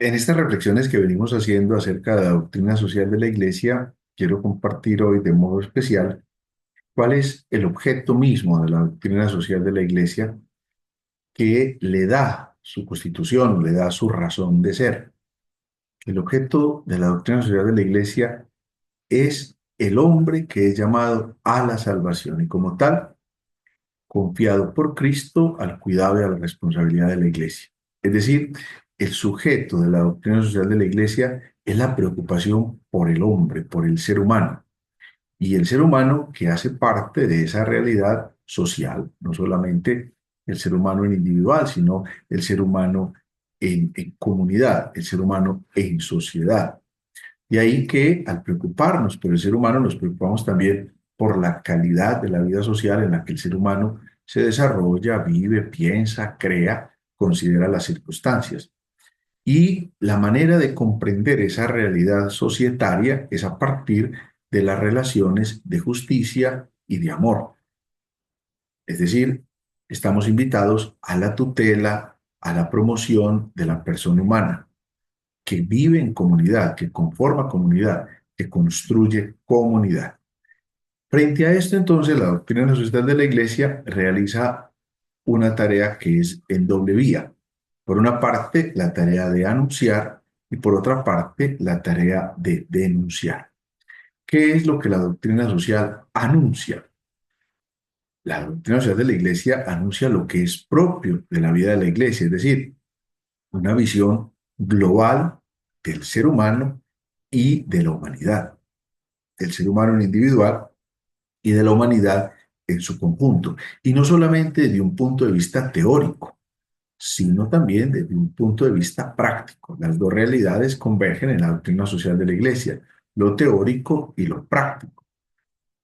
En estas reflexiones que venimos haciendo acerca de la doctrina social de la Iglesia, quiero compartir hoy de modo especial cuál es el objeto mismo de la doctrina social de la Iglesia que le da su constitución, le da su razón de ser. El objeto de la doctrina social de la Iglesia es el hombre que es llamado a la salvación y como tal, confiado por Cristo al cuidado y a la responsabilidad de la Iglesia. Es decir, el sujeto de la doctrina social de la Iglesia es la preocupación por el hombre, por el ser humano, y el ser humano que hace parte de esa realidad social, no solamente el ser humano en individual, sino el ser humano en comunidad, el ser humano en sociedad. Y ahí que al preocuparnos por el ser humano, nos preocupamos también por la calidad de la vida social en la que el ser humano se desarrolla, vive, piensa, crea, considera las circunstancias. Y la manera de comprender esa realidad societaria es a partir de las relaciones de justicia y de amor. Es decir, estamos invitados a la tutela, a la promoción de la persona humana que vive en comunidad, que conforma comunidad, que construye comunidad. Frente a esto, entonces, la doctrina social de la Iglesia realiza una tarea que es en doble vía. Por una parte, la tarea de anunciar y por otra parte, la tarea de denunciar. ¿Qué es lo que la doctrina social anuncia? La doctrina social de la Iglesia anuncia lo que es propio de la vida de la Iglesia, es decir, una visión global del ser humano y de la humanidad, del ser humano en individual y de la humanidad en su conjunto. Y no solamente desde un punto de vista teórico, sino también desde un punto de vista práctico. Las dos realidades convergen en la doctrina social de la Iglesia, lo teórico y lo práctico.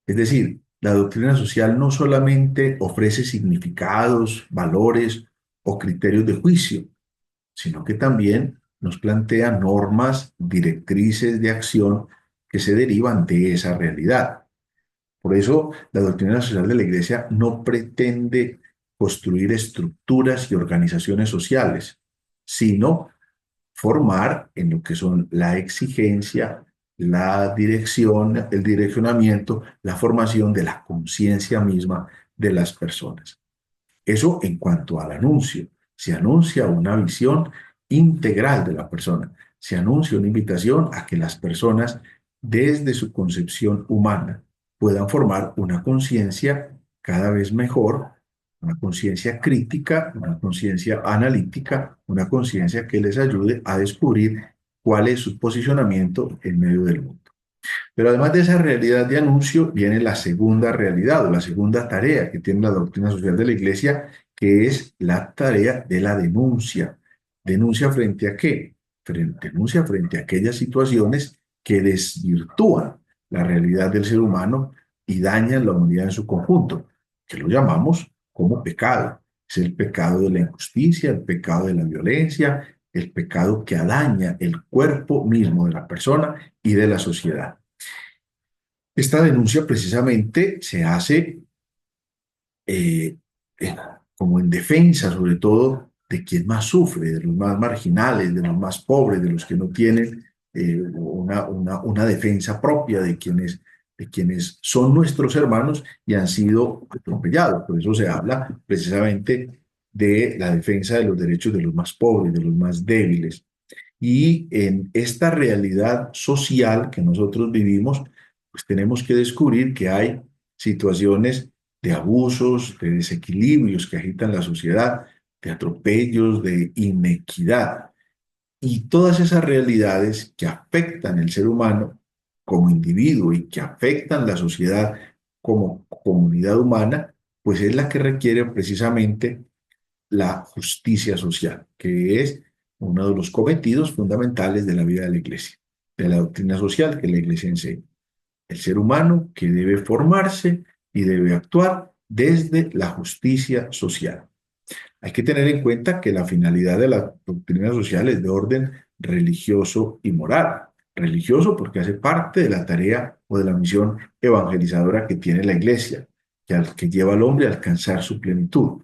Es decir, la doctrina social no solamente ofrece significados, valores o criterios de juicio, sino que también nos plantea normas, directrices de acción que se derivan de esa realidad. Por eso, la doctrina social de la Iglesia no pretende construir estructuras y organizaciones sociales, sino formar en lo que son la exigencia, la dirección, el direccionamiento, la formación de la conciencia misma de las personas. Eso en cuanto al anuncio. Se anuncia una visión integral de la persona. Se anuncia una invitación a que las personas, desde su concepción humana, puedan formar una conciencia cada vez mejor, una conciencia crítica, una conciencia analítica, una conciencia que les ayude a descubrir cuál es su posicionamiento en medio del mundo. Pero además de esa realidad de anuncio, viene la segunda realidad o la segunda tarea que tiene la doctrina social de la Iglesia, que es la tarea de la denuncia. ¿Denuncia frente a qué? Denuncia frente a aquellas situaciones que desvirtúan la realidad del ser humano y dañan la humanidad en su conjunto, que lo llamamos como pecado. Es el pecado de la injusticia, el pecado de la violencia, el pecado que daña el cuerpo mismo de la persona y de la sociedad. Esta denuncia precisamente se hace eh, eh, como en defensa, sobre todo, de quien más sufre, de los más marginales, de los más pobres, de los que no tienen una defensa propia de quienes son nuestros hermanos y han sido atropellados. Por eso se habla precisamente de la defensa de los derechos de los más pobres, de los más débiles. Y en esta realidad social que nosotros vivimos, pues tenemos que descubrir que hay situaciones de abusos, de desequilibrios que agitan la sociedad, de atropellos, de inequidad. Y todas esas realidades que afectan el ser humano como individuo y que afectan la sociedad como comunidad humana, pues es la que requiere precisamente la justicia social, que es uno de los cometidos fundamentales de la vida de la Iglesia, de la doctrina social que la Iglesia enseña. El ser humano que debe formarse y debe actuar desde la justicia social. Hay que tener en cuenta que la finalidad de la doctrina social es de orden religioso y moral. Religioso porque hace parte de la tarea o de la misión evangelizadora que tiene la Iglesia, que lleva al hombre a alcanzar su plenitud,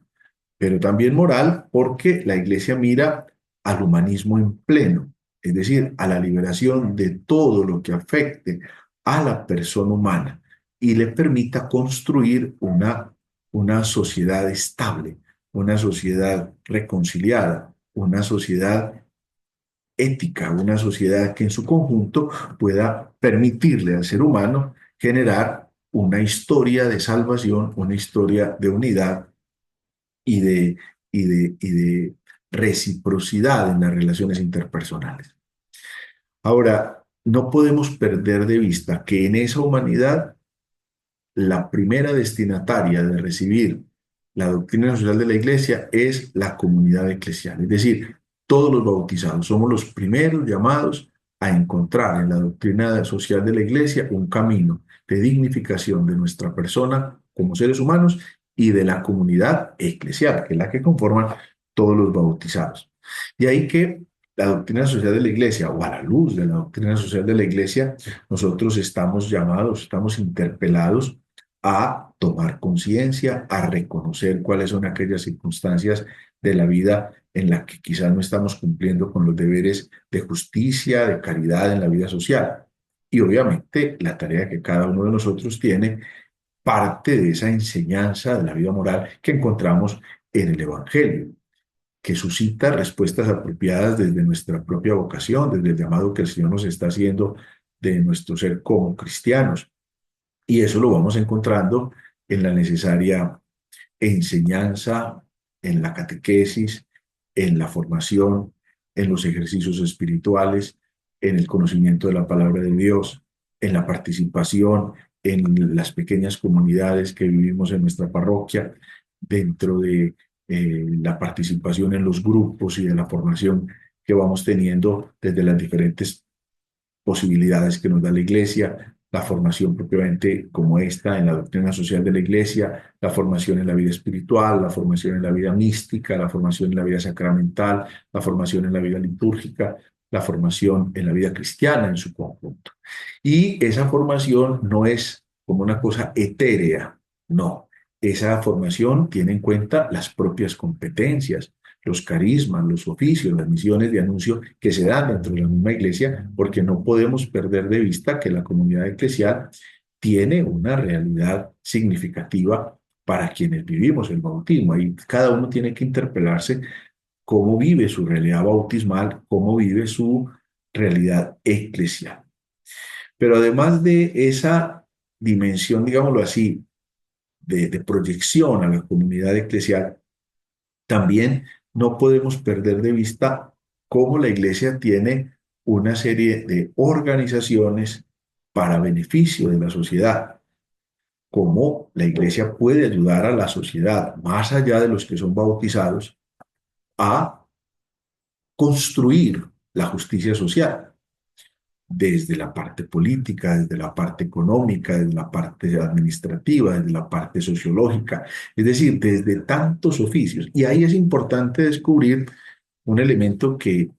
pero también moral porque la Iglesia mira al humanismo en pleno. es decir, a la liberación de todo lo que afecte a la persona humana y le permita construir una sociedad estable, una sociedad reconciliada, una sociedad ética, una sociedad que en su conjunto pueda permitirle al ser humano generar una historia de salvación, una historia de unidad y de reciprocidad en las relaciones interpersonales. Ahora, no podemos perder de vista que en esa humanidad la primera destinataria de recibir la doctrina social de la Iglesia es la comunidad eclesial, es decir, todos los bautizados. Somos los primeros llamados a encontrar en la doctrina social de la Iglesia un camino de dignificación de nuestra persona como seres humanos y de la comunidad eclesial, que es la que conforman todos los bautizados. De ahí que la doctrina social de la Iglesia, o a la luz de la doctrina social de la Iglesia, nosotros estamos llamados, estamos interpelados a tomar conciencia, a reconocer cuáles son aquellas circunstancias de la vida en las que quizás no estamos cumpliendo con los deberes de justicia, de caridad en la vida social. Y obviamente la tarea que cada uno de nosotros tiene parte de esa enseñanza de la vida moral que encontramos en el Evangelio, que suscita respuestas apropiadas desde nuestra propia vocación, desde el llamado que el Señor nos está haciendo de nuestro ser como cristianos. Y eso lo vamos encontrando en la necesaria enseñanza, en la catequesis, en la formación, en los ejercicios espirituales, en el conocimiento de la palabra de Dios, en la participación en las pequeñas comunidades que vivimos en nuestra parroquia, dentro de la participación en los grupos y de la formación que vamos teniendo desde las diferentes posibilidades que nos da la Iglesia, la formación propiamente como esta en la doctrina social de la Iglesia, la formación en la vida espiritual, la formación en la vida mística, la formación en la vida sacramental, la formación en la vida litúrgica, la formación en la vida cristiana en su conjunto. Y esa formación no es como una cosa etérea, no. Esa formación tiene en cuenta las propias competencias, los carismas, los oficios, las misiones de anuncio que se dan dentro de la misma iglesia, porque no podemos perder de vista que la comunidad eclesial tiene una realidad significativa para quienes vivimos el bautismo. Y cada uno tiene que interpelarse cómo vive su realidad bautismal, cómo vive su realidad eclesial. Pero además de esa dimensión, digámoslo así, de proyección a la comunidad eclesial, también no podemos perder de vista cómo la Iglesia tiene una serie de organizaciones para beneficio de la sociedad, cómo la Iglesia puede ayudar a la sociedad, más allá de los que son bautizados, a construir la justicia social desde la parte política, desde la parte económica, desde la parte administrativa, desde la parte sociológica, es decir, desde tantos oficios. Y ahí es importante descubrir un elemento que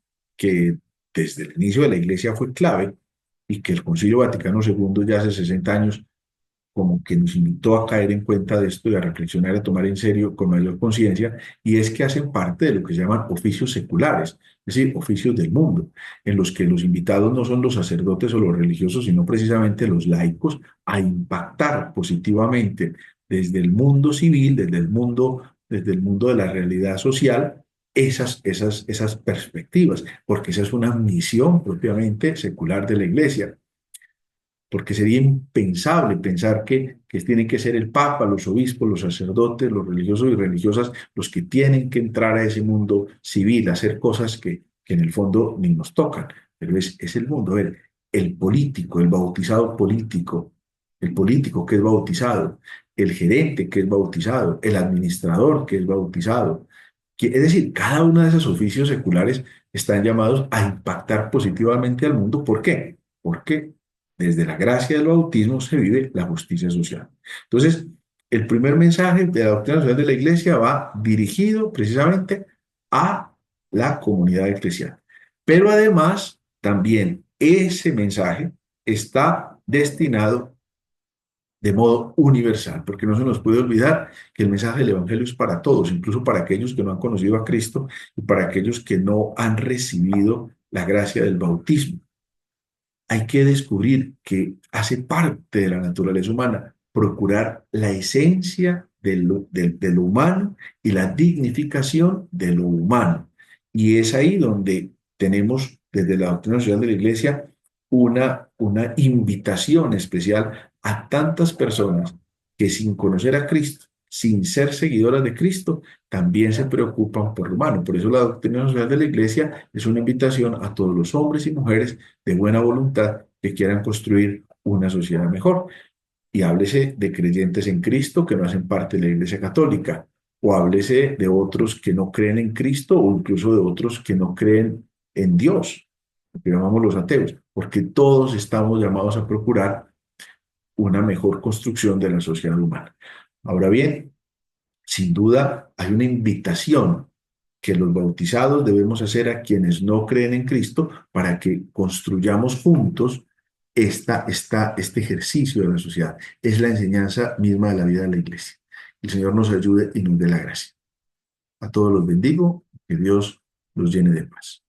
desde el inicio de la Iglesia fue clave y que el Concilio Vaticano II ya hace 60 años como que nos invitó a caer en cuenta de esto y a reflexionar y a tomar en serio con mayor conciencia, y es que hacen parte de lo que se llaman oficios seculares, es decir, oficios del mundo, en los que los invitados no son los sacerdotes o los religiosos, sino precisamente los laicos, a impactar positivamente desde el mundo civil, desde el mundo de la realidad social, esas perspectivas, porque esa es una misión propiamente secular de la Iglesia, porque sería impensable pensar que tienen que ser el Papa, los obispos, los sacerdotes, los religiosos y religiosas los que tienen que entrar a ese mundo civil, a hacer cosas que en el fondo ni nos tocan, pero es el mundo, el político, el bautizado político, el político que es bautizado, el gerente que es bautizado, el administrador que es bautizado. Es decir, cada uno de esos oficios seculares están llamados a impactar positivamente al mundo. ¿Por qué? Porque desde la gracia del bautismo se vive la justicia social. Entonces, el primer mensaje de la doctrina social de la Iglesia va dirigido precisamente a la comunidad eclesial. Pero además, también ese mensaje está destinado de modo universal, porque no se nos puede olvidar que el mensaje del Evangelio es para todos, incluso para aquellos que no han conocido a Cristo y para aquellos que no han recibido la gracia del bautismo. Hay que descubrir que hace parte de la naturaleza humana procurar la esencia de lo humano y la dignificación de lo humano. Y es ahí donde tenemos desde la doctrina social de la Iglesia una invitación especial a tantas personas que sin conocer a Cristo, sin ser seguidoras de Cristo, también se preocupan por lo humano. Por eso la doctrina social de la Iglesia es una invitación a todos los hombres y mujeres de buena voluntad que quieran construir una sociedad mejor. Y háblese de creyentes en Cristo que no hacen parte de la Iglesia Católica, o háblese de otros que no creen en Cristo, o incluso de otros que no creen en Dios, lo que llamamos los ateos, porque todos estamos llamados a procurar una mejor construcción de la sociedad humana. Ahora bien, sin duda hay una invitación que los bautizados debemos hacer a quienes no creen en Cristo para que construyamos juntos este ejercicio de la sociedad. Es la enseñanza misma de la vida de la iglesia. El Señor nos ayude y nos dé la gracia. A todos los bendigo, que Dios los llene de paz.